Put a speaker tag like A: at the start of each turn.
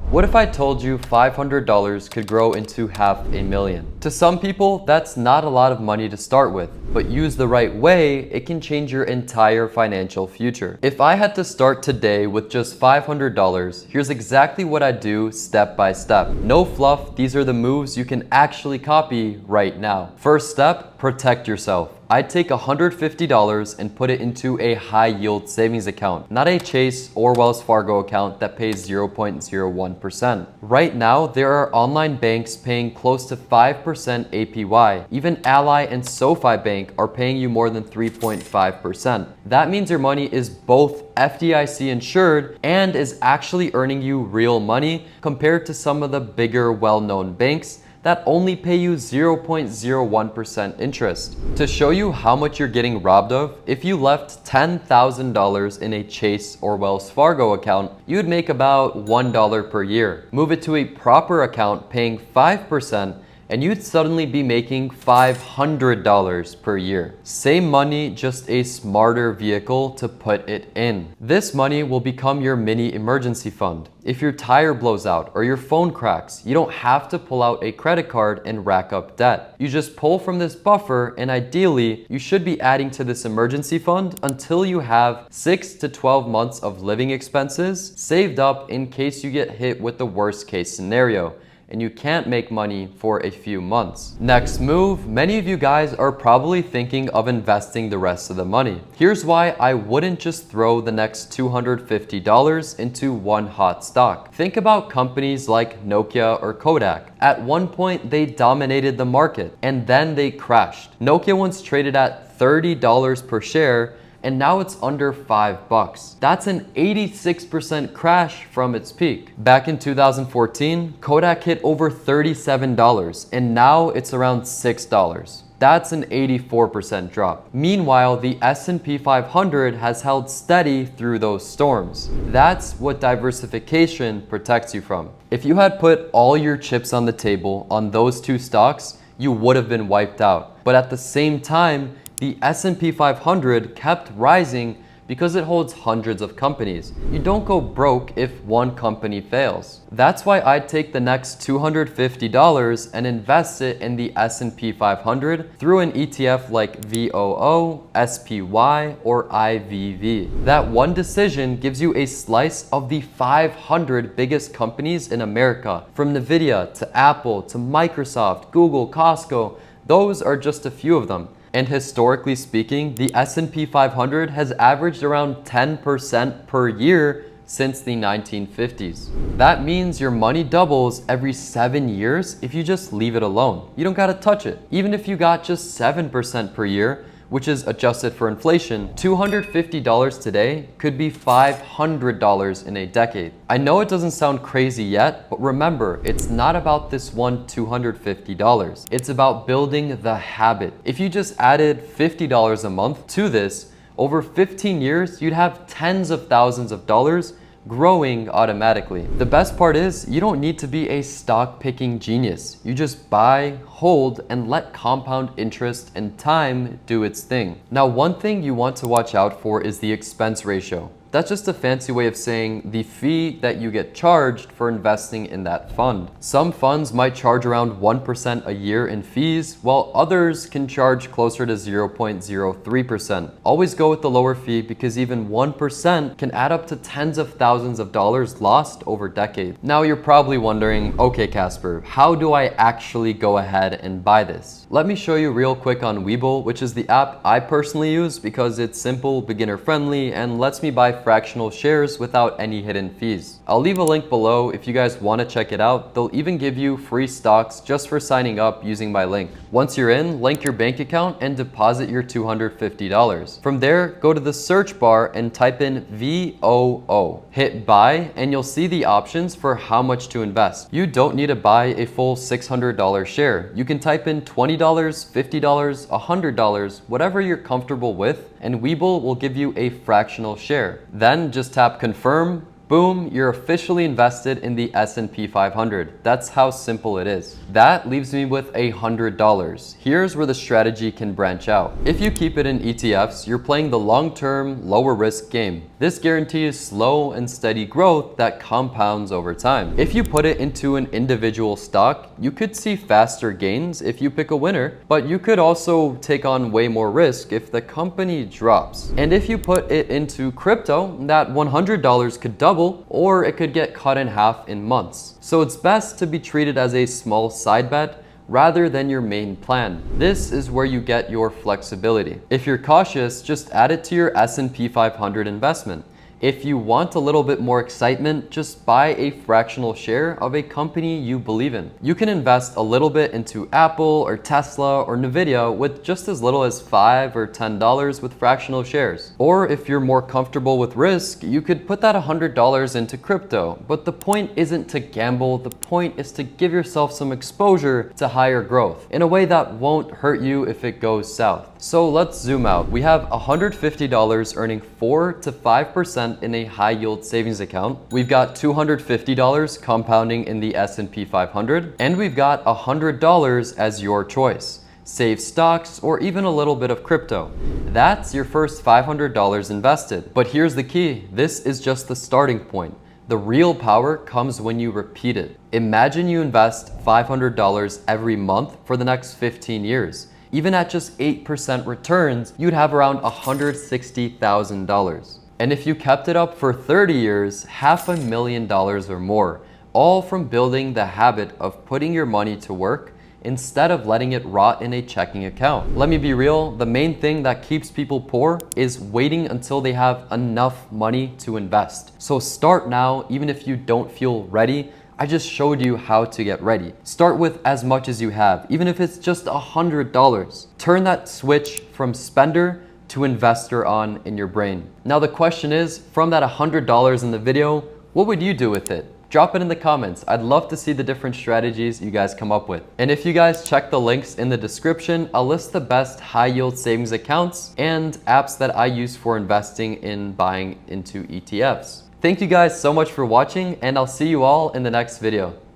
A: What if I told you $500 could grow into $500,000? To some people, that's not a lot of money to start with, but used the right way, it can change your entire financial future. If I had to start today with just $500, here's exactly what I do step by step. No fluff, these are the moves you can actually copy right now. First step, protect yourself. I'd take $150 and put it into a high-yield savings account, not a Chase or Wells Fargo account that pays 0.01%. Right now, there are online banks paying close to 5% APY. Even Ally and SoFi Bank are paying you more than 3.5%. That means your money is both FDIC insured and is actually earning you real money compared to some of the bigger well-known banks that only pay you 0.01% interest. To show you how much you're getting robbed of, if you left $10,000 in a Chase or Wells Fargo account, you'd make about $1 per year. Move it to a proper account paying 5%, and you'd suddenly be making $500 per year. Same money, just a smarter vehicle to put it in. This money will become your mini emergency fund. If your tire blows out or your phone cracks, you don't have to pull out a credit card and rack up debt. You just pull from this buffer, and ideally, you should be adding to this emergency fund until you have 6 to 12 months of living expenses saved up in case you get hit with the worst case scenario and you can't make money for a few months. Next move, many of you guys are probably thinking of investing the rest of the money. Here's why I wouldn't just throw the next $250 into one hot stock. Think about companies like Nokia or Kodak. At one point, they dominated the market and then they crashed. Nokia once traded at $30 per share, and now it's under $5. That's an 86% crash from its peak. Back in 2014, Kodak hit over $37, and now it's around $6. That's an 84% drop. Meanwhile, the S&P 500 has held steady through those storms. That's what diversification protects you from. If you had put all your chips on the table on those two stocks, you would have been wiped out. But at the same time, the S&P 500 kept rising because it holds hundreds of companies. You don't go broke if one company fails. That's why I'd take the next $250 and invest it in the S&P 500 through an ETF like VOO, SPY, or IVV. That one decision gives you a slice of the 500 biggest companies in America, from Nvidia to Apple to Microsoft, Google, Costco. Those are just a few of them. And historically speaking, the S&P 500 has averaged around 10% per year since the 1950s. That means your money doubles every 7 years if you just leave it alone. You don't gotta touch it. Even if you got just 7% per year, which is adjusted for inflation, $250 today could be $500 in a decade. I know it doesn't sound crazy yet, but remember, it's not about this one $250. It's about building the habit. If you just added $50 a month to this, over 15 years, you'd have tens of thousands of dollars growing automatically. The best part is you don't need to be a stock picking genius. You just buy, hold, and let compound interest and time do its thing. Now, one thing you want to watch out for is the expense ratio. That's just a fancy way of saying the fee that you get charged for investing in that fund. Some funds might charge around 1% a year in fees, while others can charge closer to 0.03%. Always go with the lower fee because even 1% can add up to tens of thousands of dollars lost over decades. Now you're probably wondering, okay Casper, how do I actually go ahead and buy this? Let me show you real quick on Webull, which is the app I personally use because it's simple, beginner friendly, and lets me buy fractional shares without any hidden fees. I'll leave a link below if you guys want to check it out. They'll even give you free stocks just for signing up using my link. Once you're in, link your bank account and deposit your $250. From there, go to the search bar and type in VOO. Hit buy and you'll see the options for how much to invest. You don't need to buy a full $600 share. You can type in $20, $50, $100, whatever you're comfortable with, and Webull will give you a fractional share. Then just tap confirm. Boom, you're officially invested in the S&P 500. That's how simple it is. That leaves me with $100. Here's where the strategy can branch out. If you keep it in ETFs, you're playing the long-term, lower risk game. This guarantees slow and steady growth that compounds over time. If you put it into an individual stock, you could see faster gains if you pick a winner, but you could also take on way more risk if the company drops. And if you put it into crypto, that $100 could double, or it could get cut in half in months. So it's best to be treated as a small side bet rather than your main plan. This is where you get your flexibility. If you're cautious, just add it to your S&P 500 investment. If you want a little bit more excitement, just buy a fractional share of a company you believe in. You can invest a little bit into Apple or Tesla or Nvidia with just as little as $5 or $10 with fractional shares. Or if you're more comfortable with risk, you could put that $100 into crypto. But the point isn't to gamble, the point is to give yourself some exposure to higher growth in a way that won't hurt you if it goes south. So let's zoom out. We have $150 earning 4 to 5% in a high yield savings account. We've got $250 compounding in the S&P 500, and we've got $100 as your choice. Save stocks or even a little bit of crypto. That's your first $500 invested. But here's the key. This is just the starting point. The real power comes when you repeat it. Imagine you invest $500 every month for the next 15 years. Even at just 8% returns, you'd have around $160,000. And if you kept it up for 30 years, $500,000 or more, all from building the habit of putting your money to work instead of letting it rot in a checking account. Let me be real, the main thing that keeps people poor is waiting until they have enough money to invest. So start now, even if you don't feel ready. I just showed you how to get ready. Start with as much as you have, even if it's just $100. Turn that switch from spender to investor on in your brain. Now the question is, from that $100 in the video, what would you do with it? Drop it in the comments. I'd love to see the different strategies you guys come up with. And if you guys check the links in the description, I'll list the best high yield savings accounts and apps that I use for investing in buying into ETFs. Thank you guys so much for watching, and I'll see you all in the next video.